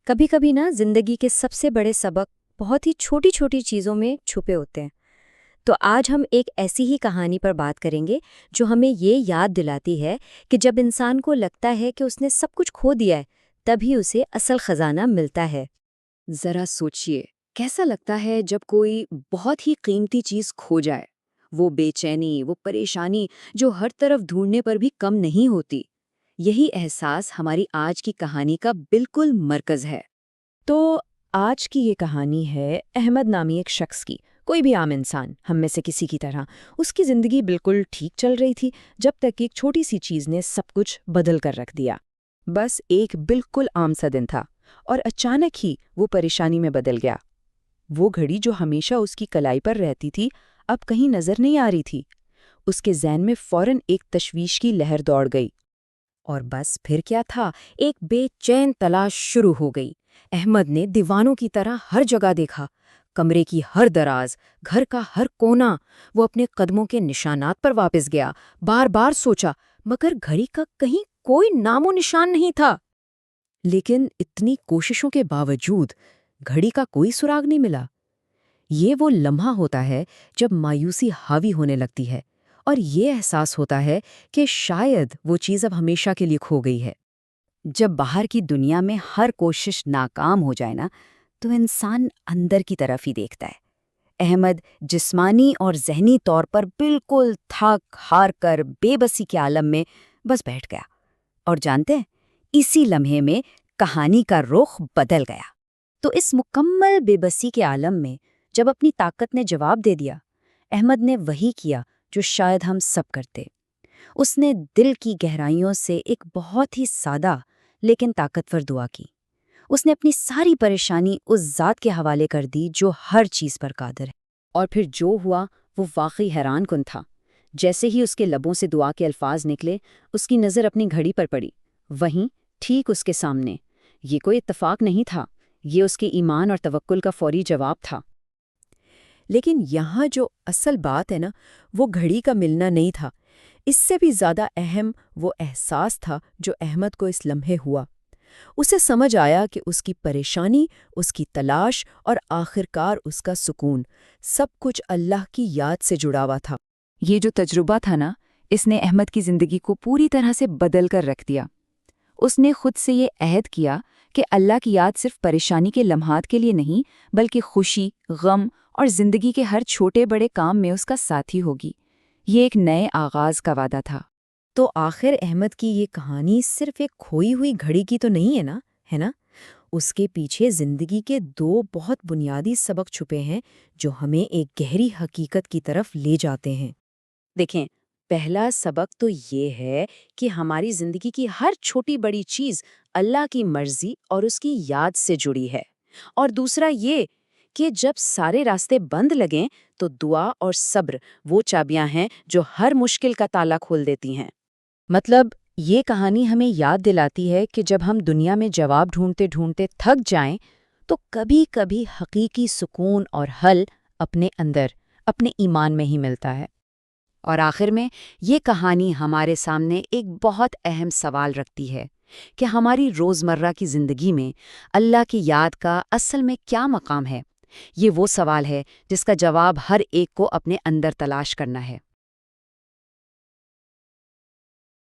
کبھی کبھی نا زندگی کے سب سے بڑے سبق بہت ہی چھوٹی چھوٹی چیزوں میں چھپے ہوتے ہیں۔ تو آج ہم ایک ایسی ہی کہانی پر بات کریں گے جو ہمیں یہ یاد دلاتی ہے کہ جب انسان کو لگتا ہے کہ اس نے سب کچھ کھو دیا ہے، تبھی اسے اصل خزانہ ملتا ہے۔ ذرا سوچئے، کیسا لگتا ہے جب کوئی بہت ہی قیمتی چیز کھو جائے؟ وہ بے چینی، وہ پریشانی جو ہر طرف ڈھونڈنے پر بھی کم نہیں ہوتی۔ یہی احساس ہماری آج کی کہانی کا بالکل مرکز ہے۔ تو آج کی یہ کہانی ہے احمد نامی ایک شخص کی، کوئی بھی عام انسان، ہم میں سے کسی کی طرح۔ اس کی زندگی بالکل ٹھیک چل رہی تھی جب تک ایک چھوٹی سی چیز نے سب کچھ بدل کر رکھ دیا۔ بس ایک بالکل عام سا دن تھا اور اچانک ہی وہ پریشانی میں بدل گیا۔ وہ گھڑی جو ہمیشہ اس کی کلائی پر رہتی تھی اب کہیں نظر نہیں آ رہی تھی۔ اس کے ذہن میں فوراً ایک تشویش کی لہر دوڑ گئی۔ اور بس پھر کیا تھا، ایک بے چین تلاش شروع ہو گئی۔ احمد نے دیوانوں کی طرح ہر جگہ دیکھا، کمرے کی ہر دراز، گھر کا ہر کونا۔ وہ اپنے قدموں کے نشانات پر واپس گیا، بار بار سوچا، مگر گھڑی کا کہیں کوئی نام و نشان نہیں تھا۔ لیکن اتنی کوششوں کے باوجود گھڑی کا کوئی سراغ نہیں ملا۔ یہ وہ لمحہ ہوتا ہے جب مایوسی حاوی ہونے لگتی ہے اور یہ احساس ہوتا ہے کہ شاید وہ چیز اب ہمیشہ کے لیے کھو گئی ہے۔ جب باہر کی دنیا میں ہر کوشش ناکام ہو جائے نا، تو انسان اندر کی طرف ہی دیکھتا ہے۔ احمد جسمانی اور ذہنی طور پر بالکل تھک ہار کر بے بسی کے عالم میں بس بیٹھ گیا۔ اور جانتے ہیں، اسی لمحے میں کہانی کا رخ بدل گیا۔ تو اس مکمل بے بسی کے عالم میں جب اپنی طاقت نے جواب دے دیا، احمد نے وہی کیا جو شاید ہم سب کرتے۔ اس نے دل کی گہرائیوں سے ایک بہت ہی سادہ لیکن طاقتور دعا کی۔ اس نے اپنی ساری پریشانی اس ذات کے حوالے کر دی جو ہر چیز پر قادر ہے۔ اور پھر جو ہوا وہ واقعی حیران کن تھا۔ جیسے ہی اس کے لبوں سے دعا کے الفاظ نکلے، اس کی نظر اپنی گھڑی پر پڑی، وہیں ٹھیک اس کے سامنے۔ یہ کوئی اتفاق نہیں تھا، یہ اس کے ایمان اور توکل کا فوری جواب تھا۔ لیکن یہاں جو اصل بات ہے نا، وہ گھڑی کا ملنا نہیں تھا۔ اس سے بھی زیادہ اہم وہ احساس تھا جو احمد کو اس لمحے ہوا۔ اسے سمجھ آیا کہ اس کی پریشانی، اس کی تلاش اور آخرکار اس کا سکون، سب کچھ اللہ کی یاد سے جڑا ہوا تھا۔ یہ جو تجربہ تھا نا، اس نے احمد کی زندگی کو پوری طرح سے بدل کر رکھ دیا۔ اس نے خود سے یہ عہد کیا کہ اللہ کی یاد صرف پریشانی کے لمحات کے لیے نہیں، بلکہ خوشی، غم اور زندگی کے ہر چھوٹے بڑے کام میں اس کا ساتھی ہوگی۔ یہ ایک نئے آغاز کا وعدہ تھا۔ تو آخر احمد کی یہ کہانی صرف ایک کھوئی ہوئی گھڑی کی تو نہیں ہے نا؟ اس کے پیچھے زندگی کے دو بہت بنیادی سبق چھپے ہیں جو ہمیں ایک گہری حقیقت کی طرف لے جاتے ہیں۔ دیکھیں، پہلا سبق تو یہ ہے کہ ہماری زندگی کی ہر چھوٹی بڑی چیز اللہ کی مرضی اور اس کی یاد سے جڑی ہے۔ اور دوسرا یہ کہ جب سارے راستے بند لگیں تو دعا اور صبر وہ چابیاں ہیں جو ہر مشکل کا تالا کھول دیتی ہیں۔ مطلب یہ کہانی ہمیں یاد دلاتی ہے کہ جب ہم دنیا میں جواب ڈھونڈتے ڈھونڈتے تھک جائیں تو کبھی کبھی حقیقی سکون اور حل اپنے اندر، اپنے ایمان میں ہی ملتا ہے۔ اور آخر میں یہ کہانی ہمارے سامنے ایک بہت اہم سوال رکھتی ہے کہ ہماری روزمرہ کی زندگی میں اللہ کی یاد کا اصل میں کیا مقام ہے۔ یہ وہ سوال ہے جس کا جواب ہر ایک کو اپنے اندر تلاش کرنا ہے۔